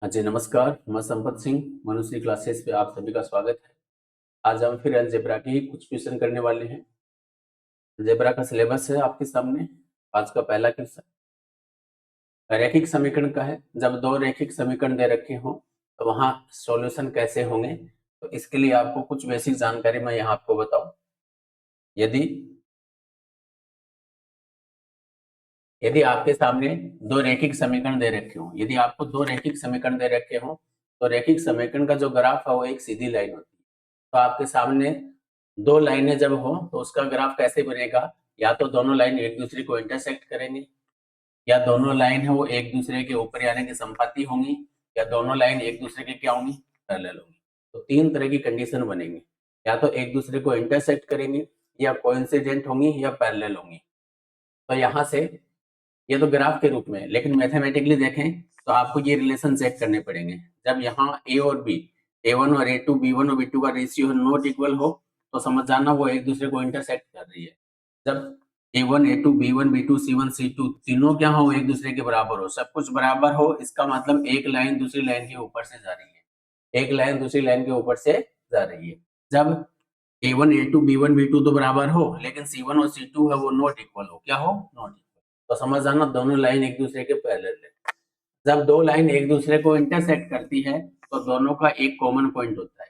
हाँ जी, नमस्कार। मैं संपत सिंह, मनुश्री क्लासेस पे आप सभी का स्वागत है। आज हम फिर अलजेब्रा के ही कुछ क्वेश्चन करने वाले हैं। अलजेब्रा का सिलेबस है आपके सामने। आज का पहला क्वेश्चन रैखिक समीकरण का है। जब दो रैखिक समीकरण दे रखे हों तो वहाँ सॉल्यूशन कैसे होंगे, तो इसके लिए आपको कुछ बेसिक जानकारी मैं यहाँ आपको बताऊं। यदि यदि आपके सामने दो रैखिक समीकरण दे रखे हों, यदि आपको दो रैखिक समीकरण दे रखे हों तो रैखिक समीकरण का जो ग्राफ है वो एक सीधी लाइन होती है। तो आपके सामने दो लाइनें जब हो तो उसका ग्राफ कैसे बनेगा? या तो दोनों लाइन एक दूसरे को इंटरसेक्ट करेंगे, या दोनों लाइन है वो एक दूसरे के ऊपर यानी कि समपाती होंगी, या दोनों लाइन एक दूसरे के क्या होंगी? पैरेलल होंगी। तो तीन तरह की कंडीशन बनेंगी, या तो एक दूसरे को इंटरसेक्ट करेंगी, या कोइंसिडेंट होंगी, या पैरेलल होंगी। तो यहाँ से ये तो ग्राफ के रूप में, लेकिन मैथमेटिकली देखें तो आपको ये रिलेशन चेक करने पड़ेंगे। जब यहाँ ए और बी, A1 और A2, B1 और B2 का रेशियो नॉट इक्वल हो तो समझ जाना वो एक दूसरे को इंटरसेक्ट कर रही है। जब A1, A2, B1, B2, C1, C2 तीनों क्या हो? एक दूसरे के बराबर हो, सब कुछ बराबर हो, इसका मतलब एक लाइन दूसरी लाइन के ऊपर से जा रही है, एक लाइन दूसरी लाइन के ऊपर से जा रही है। जब A1, A2, B1, B2 तो बराबर हो, लेकिन C1 और C2 है वो नॉट इक्वल हो, क्या हो? Not equal. तो समझ जाना दोनों लाइन एक दूसरे के पैरेलल है। जब दो लाइन एक दूसरे को इंटरसेक्ट करती है तो दोनों का एक कॉमन पॉइंट होता है,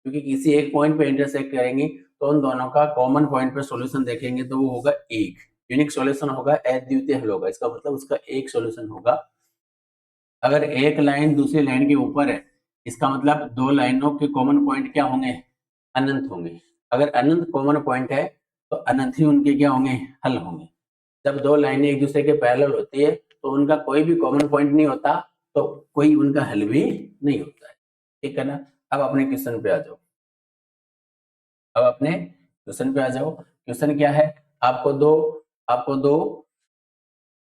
क्योंकि किसी एक पॉइंट पे इंटरसेक्ट करेंगे तो उन दोनों का कॉमन पॉइंट पे सॉल्यूशन देखेंगे तो वो होगा एक यूनिक सॉल्यूशन होगा, अद्वितीय हल होगा। इसका मतलब उसका एक सॉल्यूशन होगा। अगर एक लाइन दूसरी लाइन के ऊपर है, इसका मतलब दो लाइनों के कॉमन पॉइंट क्या होंगे? अनंत होंगे। अगर अनंत कॉमन पॉइंट है तो अनंत ही उनके क्या होंगे? हल होंगे। जब दो लाइनें एक दूसरे के पैरेलल होती है तो उनका कोई भी कॉमन पॉइंट नहीं होता, तो कोई उनका हल भी नहीं होता है। ठीक है ना? अब अपने क्वेश्चन पे आ जाओ। क्वेश्चन क्या है? आपको दो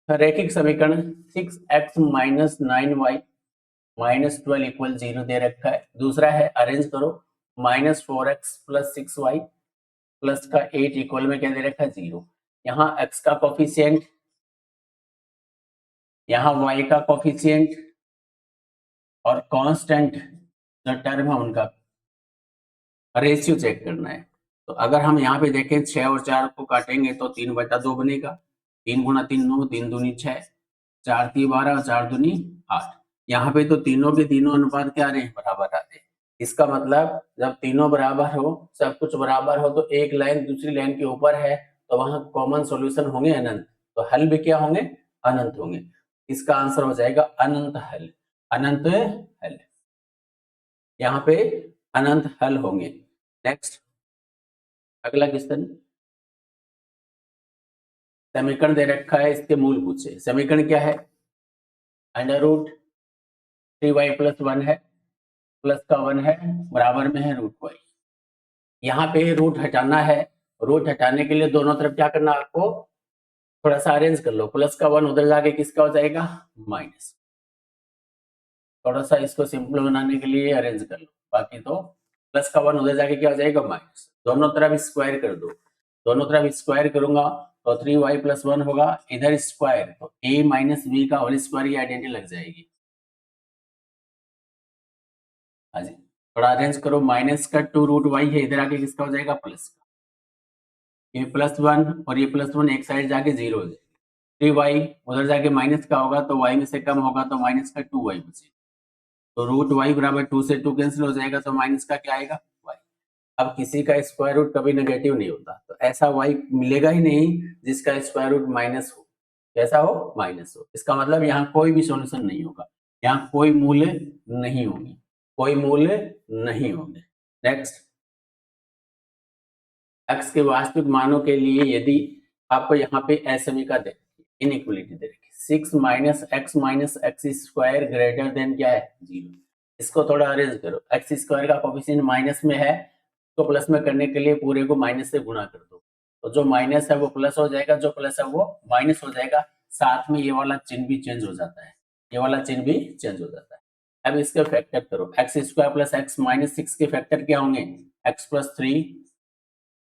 रैखिक समीकरण 6x minus 9y minus 12 equal 0 दे रखा है। दूसरा है, अरेंज करो, -4x प्लस 6y प्लस का 8 इक्वल में क्या दे रखा है? 0। यहाँ x का कोफिशिएंट, यहाँ y का कोफिशिएंट और कांस्टेंट जो टर्म है उनका रेशियो चेक करना है। तो अगर हम यहाँ पे देखें 6 और 4 को काटेंगे तो 3/2 बनेगा। 3 गुना 3 9, 3 दूनी 6, 4 3 12 और 4 दूनी 8। यहाँ पे तो तीनों के तीनों अनुपात क्या आ रहे हैं? बराबर आते हैं। इसका मतलब जब तीनों बराबर हो, सब कुछ बराबर हो, तो एक लाइन दूसरी लाइन के ऊपर है तो वहां कॉमन सॉल्यूशन होंगे अनंत, तो हल भी क्या होंगे? अनंत होंगे। इसका आंसर हो जाएगा अनंत हल। अनंत हल, यहाँ पे अनंत हल होंगे। नेक्स्ट, अगला क्वेश्चन, समीकरण दे रखा है, इसके मूल पूछे। समीकरण क्या है? √3y प्लस 1 है, प्लस का 1 है, बराबर में है √y। यहाँ पे रूट हटाना है। रूट हटाने के लिए दोनों तरफ क्या करना आपको? थोड़ा सा अरेंज कर लो। प्लस का 1 उधर जाके किसका हो जाएगा? माइनस। थोड़ा सा इसको सिंपल बनाने के लिए अरेंज कर लो, बाकी तो प्लस का 1 उधर जाके क्या हो जाएगा? माइनस। दोनों तरफ स्क्वायर कर दो। दोनों तरफ स्क्वायर करूंगा तो 3y प्लस 1 होगा, इधर स्क्वायर तो a माइनस बी का होल स्क्वायर की आइडेंटिटी लग जाएगी। हाँ जी, थोड़ा अरेंज करो। माइनस का 2√y है, इधर आके किसका हो जाएगा? प्लस का। ये प्लस 1 और ये प्लस 1 एक साइड जाके 0 हो जाएगी। 3y उधर जाके माइनस का होगा तो y में से कम होगा तो माइनस का 2y बचेगा। तो √y बराबर 2 से 2 कैंसिल हो जाएगा तो माइनस का क्या आएगा? y। अब किसी का स्क्वायर रूट कभी नेगेटिव नहीं होता, तो ऐसा y मिलेगा ही नहीं जिसका स्क्वायर रूट माइनस हो। कैसा हो? माइनस हो। इसका मतलब यहाँ कोई भी सॉल्यूशन नहीं होगा, यहाँ कोई मूल्य नहीं होगी, कोई मूल्य नहीं होंगे। नेक्स्ट, x के वास्तविक मानों के लिए यदि आपको यहाँ पे असमीका दे रखी है, इनइक्वलिटी दे रखी है, 6 minus x square greater than क्या है? 0। इसको थोड़ा अरेंज करो। एक्स स्क्वायर का कोफिशिएंट माइनस में है तो प्लस में करने के लिए पूरे को माइनस से गुणा कर दो, तो जो माइनस है वो प्लस हो जाएगा, जो प्लस है वो माइनस हो जाएगा। साथ में ये वाला चिन्ह भी चेंज हो जाता है, ये वाला चिन्ह भी चेंज हो जाता है। अब इसके फैक्टर करो। X square plus x minus 6 के फैक्टर क्या होंगे? X plus 3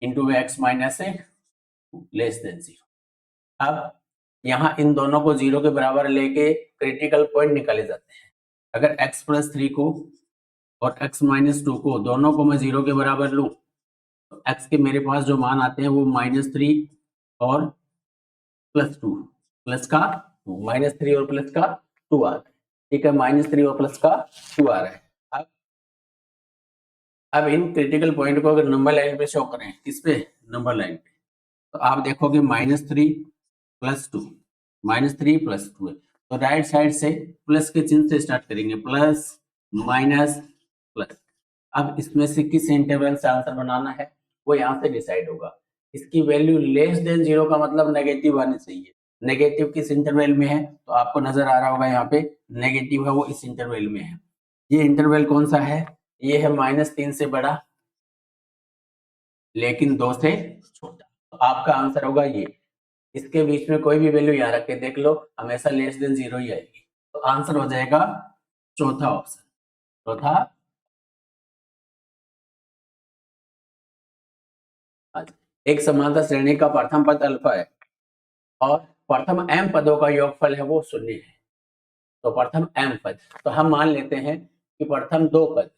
into x minus less than 0। अब यहाँ इन दोनों को 0 के बराबर लेके क्रिटिकल पॉइंट निकाले जाते हैं। अगर x प्लस 3 को और x माइनस 2 को दोनों को मैं 0 के बराबर लूं तो x के मेरे पास जो मान आते हैं वो -3 और +2, प्लस का 2, -3 और प्लस का 2 आ रहा है। ठीक है, -3 और प्लस का 2 आ रहा है। अब इन क्रिटिकल पॉइंट को अगर नंबर लाइन पे शो करें, किस पे, नंबर लाइन पे, तो आप देखोगे -3 + 2, -3 + 2 है, तो राइट साइड से प्लस के चिन्ह से स्टार्ट करेंगे, प्लस माइनस प्लस। अब इसमें से किस इंटरवल से आंसर बनाना है वो यहाँ से डिसाइड होगा। इसकी वैल्यू लेस देन 0 का मतलब नेगेटिव आनी चाहिए। नेगेटिव किस इंटरवल में है तो आपको नजर आ रहा होगा यहाँ पे नेगेटिव है वो इस इंटरवल में है। ये इंटरवल कौन सा है, ये है -3 से बड़ा लेकिन 2 से छोटा, तो आपका आंसर होगा ये। इसके बीच में कोई भी वैल्यू यहाँ रख के देख लो, हमेशा लेस देन 0 ही आएगी, तो आंसर हो जाएगा चौथा ऑप्शन, चौथा। एक समानता श्रेणी का प्रथम पद अल्फा है और प्रथम m पदों का योगफल है वो 0 है, तो प्रथम m पद, तो हम मान लेते हैं कि प्रथम 2 पद,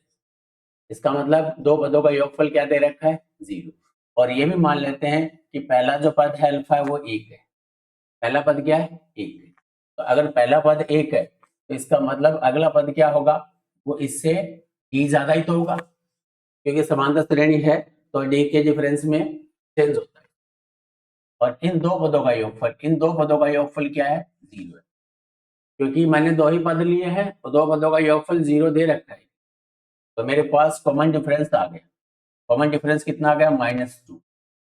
इसका मतलब 2 पदों का योगफल क्या दे रखा है 0, और ये भी मान लेते हैं कि पहला जो पद है अल्फा है वो 1 है, पहला पद क्या है 1 है, तो अगर पहला पद 1 है तो इसका मतलब अगला पद क्या होगा, वो इससे ही ज्यादा ही तो होगा, क्योंकि समांतर श्रेणी है तो डी के डिफरेंस में चेंज होता है। और इन दो पदों का योगफल, इन दो पदों का योगफल क्या है 0 है, क्योंकि मैंने 2 ही पद लिए हैं तो 2 पदों का योगफल 0 दे रखा है, तो मेरे पास कॉमन डिफरेंस आ गया। कॉमन डिफरेंस कितना आ गया -2,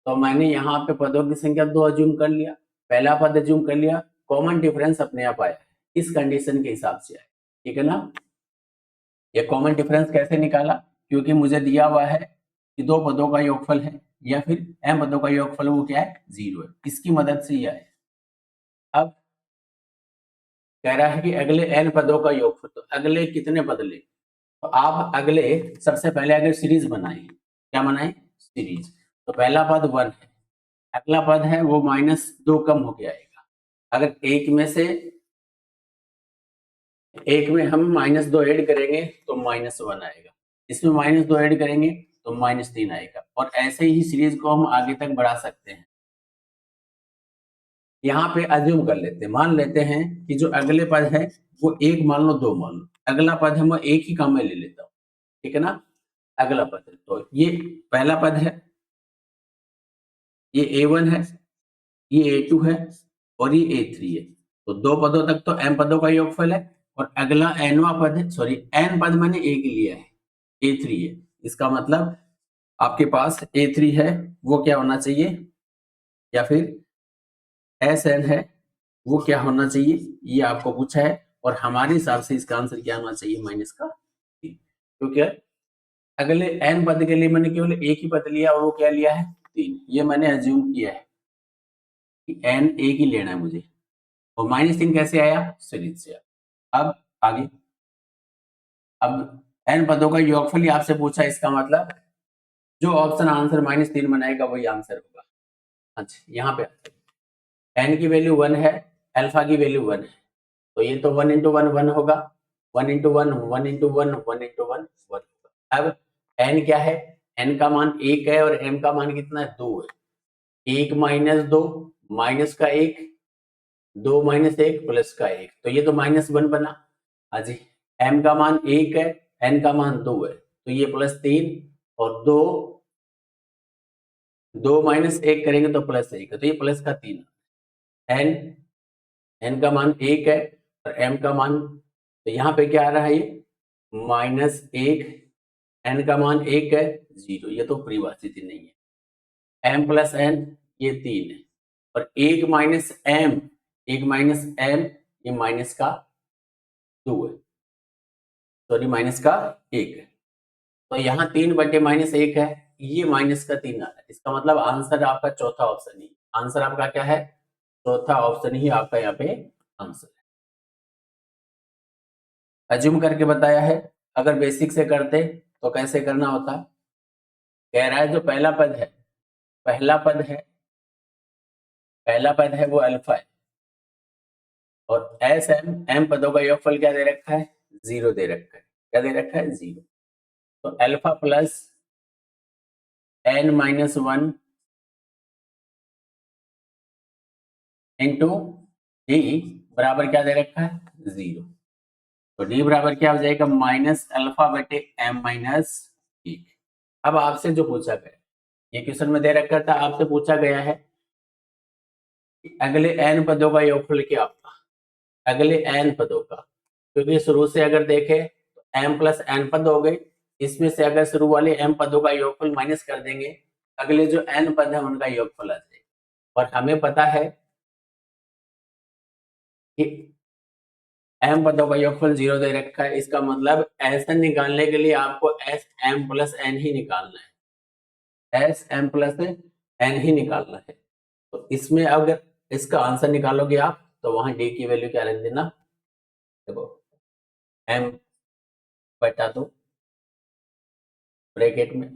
तो मैंने यहाँ पे पदों की संख्या 2 अज्यूम कर लिया, पहला पद अज्यूम कर लिया, कॉमन डिफरेंस अपने आप आया, इस कंडीशन के हिसाब से आया। ठीक है ना, ये कॉमन डिफरेंस कैसे निकाला, क्योंकि मुझे दिया हुआ है कि 2 पदों का योगफल है या फिर m पदों का योगफल वो क्या है 0 है, इसकी मदद से ये आया। अब कह रहा है कि अगले n पदों का योगफल, तो अगले कितने पद ले, तो आप अगले सबसे पहले अगर सीरीज बनाए, क्या बनाए सीरीज, तो पहला पद 1 है, अगला पद है वो -2 कम हो के आएगा, अगर एक में हम -2 ऐड करेंगे तो -1 आएगा, इसमें -2 ऐड करेंगे तो -3 आएगा, और ऐसे ही सीरीज को हम आगे तक बढ़ा सकते हैं। यहाँ पे अज्यूम कर लेते हैं, मान लेते हैं कि जो अगले पद है वो 1 मान लो 2 मान लो, अगला पद हम 1 ही काम में ले लेता हूँ, ठीक है ना, अगला पद है, तो ये पहला पद है, ये A1 है, ये A2 है और ये A3 है, तो 2 पदों तक तो m पदों का योगफल है, और अगला nवां पद है, सॉरी n पद मैंने एक लिया है, A3 है, इसका मतलब आपके पास A3 है वो क्या होना चाहिए, या फिर Sn है वो क्या होना चाहिए, ये आपको पूछा है, और हमारे हिसाब से इसका आंसर क्या होना चाहिए माइनस का 3, क्योंकि अगले n पद के लिए मैंने केवल एक ही पद लिया और वो क्या लिया है 3, ये मैंने अज्यूम किया है कि n एक ही लेना है मुझे, और -3 कैसे आया सीरीज से। अब आगे, अब n पदों का योगफल ही आपसे पूछा, इसका मतलब जो ऑप्शन आंसर -3 बनाएगा वही आंसर होगा। अच्छा, यहाँ पे n की वैल्यू 1 है, अल्फा की वैल्यू 1 है, तो ये तो 1 × 1 1 होगा, 1 × 1 1 × 1 1 × 1 1 होगा। अब n क्या है, n का मान 1 है और m का मान कितना है 2 है, 1 - 2 माइनस का 1, 2 - 1 प्लस का 1, तो ये तो -1 बना। हाँ जी, m का मान 1 है, n का मान 2 है, तो ये +3 और 2 -1 करेंगे तो +1 है, तो ये प्लस का 3, n का मान 1 है और m का मान, तो यहाँ पे क्या आ रहा है ये -1, n का मान 1 है 0, ये तो परिभाषित ही नहीं है, m + n ये 3 है, और 1 - m, 1 - m ये माइनस का 2 है, सॉरी माइनस का 1 है, तो यहाँ 3/-1 है, ये -3 आ रहा है, इसका मतलब आंसर आपका चौथा ऑप्शन ही, आंसर आपका क्या है चौथा ऑप्शन ही आपका यहाँ पे आंसर है। अज्यूम करके बताया है, अगर बेसिक से करते तो कैसे करना होता, कह रहा है जो पहला पद है, पहला पद है, पहला पद है वो अल्फा है, और एस एम पदों का योगफल क्या दे रखा है 0 दे रखा है। क्या दे रखा है? 0। तो alpha plus n-1 into D बराबर क्या दे रखा है? 0। तो डी बराबर क्या हो जाएगा? माइनस अल्फा बटे m माइनस एक। अब आपसे जो पूछा गया, ये क्वेश्चन में दे रखा था, आपसे पूछा गया है कि अगले n पदों का योगफल क्या होगा, अगले n पदों का। क्योंकि शुरू से अगर देखें तो m प्लस n पद हो गए, इसमें से अगर शुरू वाले m पदों का योगफल माइनस कर देंगे, अगले जो n पद है उनका योगफल आ जाएगा। और हमें पता है कि m पदों का योगफल 0 दे रखा है, इसका मतलब Sn निकालने के लिए आपको Sm प्लस n ही निकालना है, Sm प्लस n ही निकालना है। तो इसमें अगर इसका आंसर निकालोगे आप तो वहां d की वैल्यू क्या रख देना, देखो m बटा दो ब्रैकेट में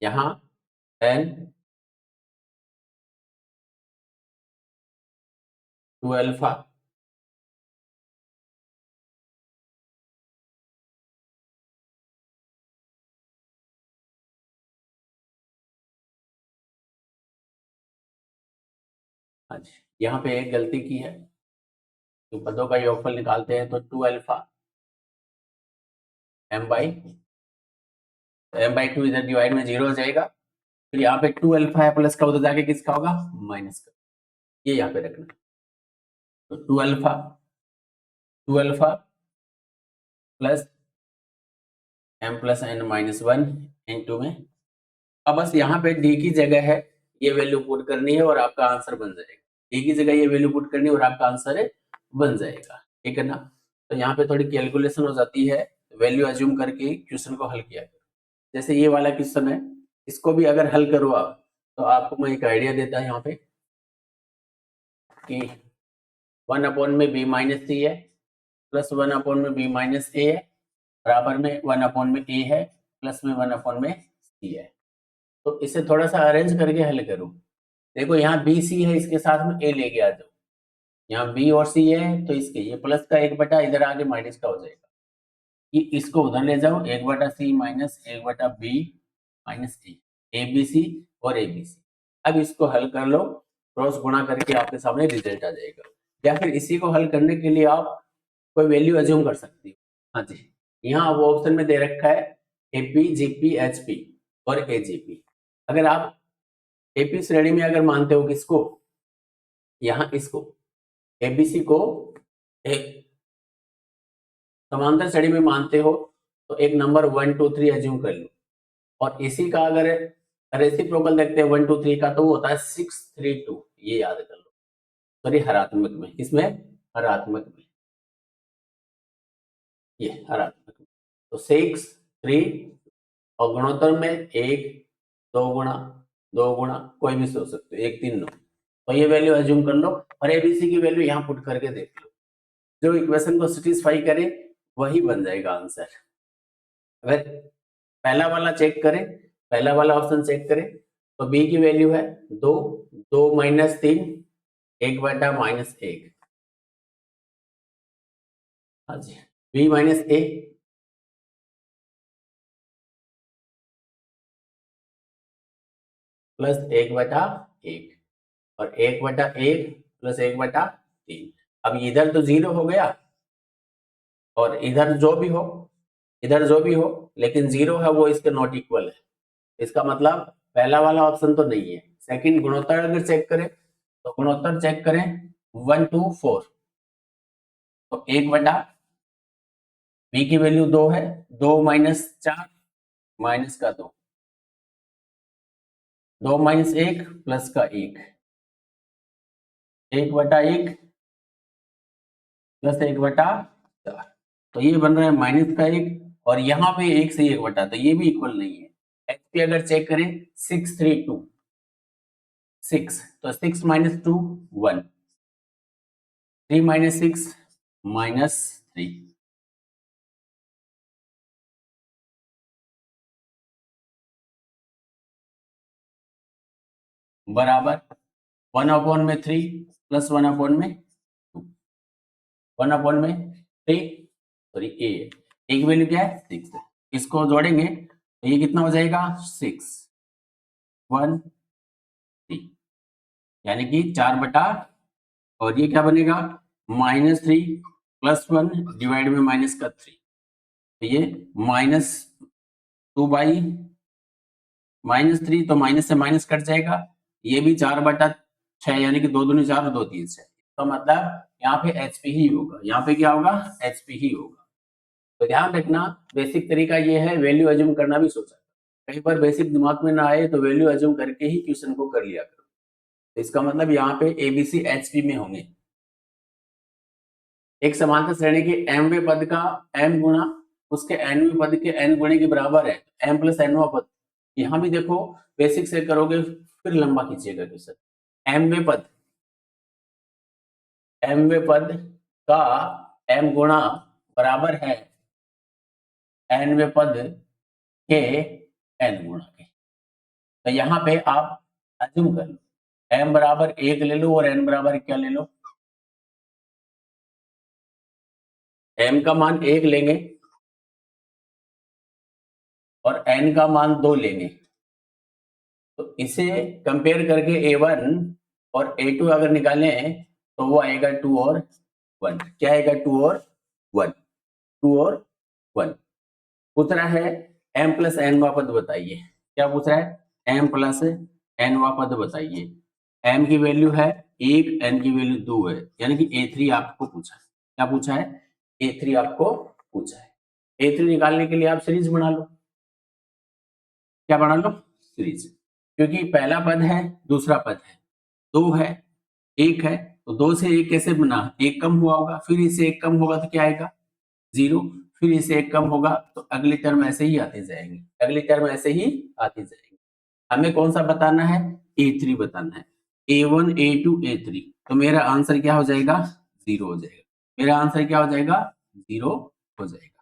यहाँ n 2 अल्फा अच्छा, यहाँ पे एक गलती की है, तो पदों का योगफल निकालते हैं तो 2 अल्फा m/2 इधर डिवाइड में 0 हो जाएगा, फिर यहाँ पे 2 अल्फा है प्लस का, उधर जाके किसका होगा? माइनस का। ये यहाँ पे रखना, तो 2 alpha plus m plus n minus 1 into में, अब बस यहाँ पे d की जगह है ये वैल्यू पुट करनी है और आपका आंसर बन जाएगा। d की जगह ये वैल्यू पुट करनी है और आपका आंसर बन जाएगा, ठीक है ना। तो यहाँ पे थोड़ी कैलकुलेशन हो जाती है, वैल्यू अज्यूम करके क्वेश्चन को हल किया। जैसे ये वाला क्वेश्चन है, इसको भी अगर हल करो आप तो आपको मैं एक आइडिया देता है यहाँ पे कि 1 अपॉन में b माइनस सी है प्लस 1 अपॉन में b माइनस ए है, बराबर में 1 अपॉन में a है प्लस में 1 अपॉन में c है। तो इसे थोड़ा सा अरेंज करके हल करो। देखो यहाँ बी सी है, इसके साथ में a लेके आ जाओ, यहाँ b और c है तो इसके ये प्लस का 1 बटा इधर आगे माइनस का हो जाएगा, कि इसको उधर ले जाओ 1/c minus 1/b minus T, A B C और ए बी सी। अब इसको हल कर लो, क्रॉस गुणा करके आपके सामने रिजल्ट आ जाएगा। या फिर इसी को हल करने के लिए आप कोई वैल्यू अज्यूम कर सकती हो। हाँ जी, यहाँ वो ऑप्शन में दे रखा है एपी जीपी एचपी और एजीपी। अगर आप एपी श्रेणी में अगर मानते हो किसको, यहाँ इसको एबीसी को एक समांतर श्रेणी में मानते हो तो एक नंबर 1 2 3 अज्यूम कर लो, और इसी का अगर रेसिप्रोकल देखते हैं 1 2 3 का तो वो होता है 6 3 2, ये याद कर लो। सॉरी हरात्मक में, किसमें? हरात्मक में, ये हरात्मक में। तो 6 3 और गुणोत्तर में 1 2 गुणा कोई भी सोच सकते हो, 1 3 9। तो ये वैल्यू अज्यूम कर लो और एबीसी की वैल्यू यहाँ पुट करके देख लो, जो इक्वेशन को सेटिस्फाई करे वही बन जाएगा आंसर। अगर पहला वाला चेक करें, पहला वाला ऑप्शन चेक करें तो बी की वैल्यू है 2 2 माइनस 3 1/-1, हाँ जी, बी माइनस ए प्लस 1/1 और 1/1 प्लस 1/3। अब इधर तो 0 हो गया और इधर जो भी हो, इधर जो भी हो, लेकिन 0 है वो इसके नॉट इक्वल है। इसका मतलब पहला वाला ऑप्शन तो नहीं है। सेकंड गुणोत्तर अगर चेक करें तो गुणोत्तर चेक करें 1 2 4, तो 1/, बी की वैल्यू 2 है, 2 माइनस 4 माइनस का 2, 2 माइनस 1 प्लस का 1, 1/1 प्लस 1/4, तो ये बन रहा है -1 और यहाँ पे 1 से 1 बटा, तो ये भी इक्वल नहीं है। HP अगर चेक करें 632 6, तो 6 माइनस 2 1, 3 माइनस 6 माइनस 3, बराबर 1/3 प्लस 1/2, 1/3 सॉरी ए, एक वैल्यू क्या है 6 है। इसको जोड़ेंगे तो ये कितना हो जाएगा 6 1 3, यानी कि 4 बटा, और ये क्या बनेगा -3 प्लस 1 डिवाइड में माइनस का 3, तो ये -2 बाई -3, तो माइनस से माइनस कट जाएगा, ये भी 4/6, यानी कि 2 दूनी 4 और 2 3 6, तो मतलब यहाँ पे HP ही होगा, यहाँ पे क्या होगा HP ही होगा। तो ध्यान रखना, बेसिक तरीका ये है, वैल्यू अज्यूम करना भी सोचा, कई बार बेसिक दिमाग में ना आए तो वैल्यू अज्यूम करके ही क्वेश्चन को कर लिया करो। तो इसका मतलब यहाँ पे ABC HP में होंगे। एक समांतर श्रेणी के mवें पद का m गुणा उसके nवें पद के n गुणे के बराबर है, m प्लस nवां पद। यहाँ भी देखो बेसिक से करोगे फिर लंबा खींचिएगा क्वेश्चन। mवें पद का m गुणा बराबर है nवें पद के n गुणा के। तो यहाँ पे आप अज्यूम कर लो, m बराबर 1 ले लो और n बराबर क्या ले लो, m का मान 1 लेंगे और n का मान 2 लेंगे, तो इसे कंपेयर करके A1 और A2 अगर निकालें तो वो आएगा 2 और 1। क्या आएगा 2 और 1, 2 और 1। पूछ रहा है m प्लस nवां पद बताइए। क्या पूछ रहा है m प्लस nवां पद बताइए। m की वैल्यू है 1, n की वैल्यू 2 है, यानी कि A3 आपको पूछा है। क्या पूछा है A3 आपको पूछा है। A3 निकालने के लिए आप सीरीज बना लो। क्या बना लो सीरीज, क्योंकि पहला पद है दूसरा पद है 2 है 1 है, तो 2 से 1 कैसे बना, 1 कम हुआ होगा, फिर इसे 1 कम होगा तो क्या आएगा 0, फिर इसे 1 कम होगा तो अगली टर्म ऐसे ही आते जाएंगे, अगली टर्म ऐसे ही आती जाएंगे। हमें कौन सा बताना है A3 बताना है, A1 A2 A3, तो मेरा आंसर क्या हो जाएगा 0 हो जाएगा, मेरा आंसर क्या हो जाएगा 0 हो जाएगा।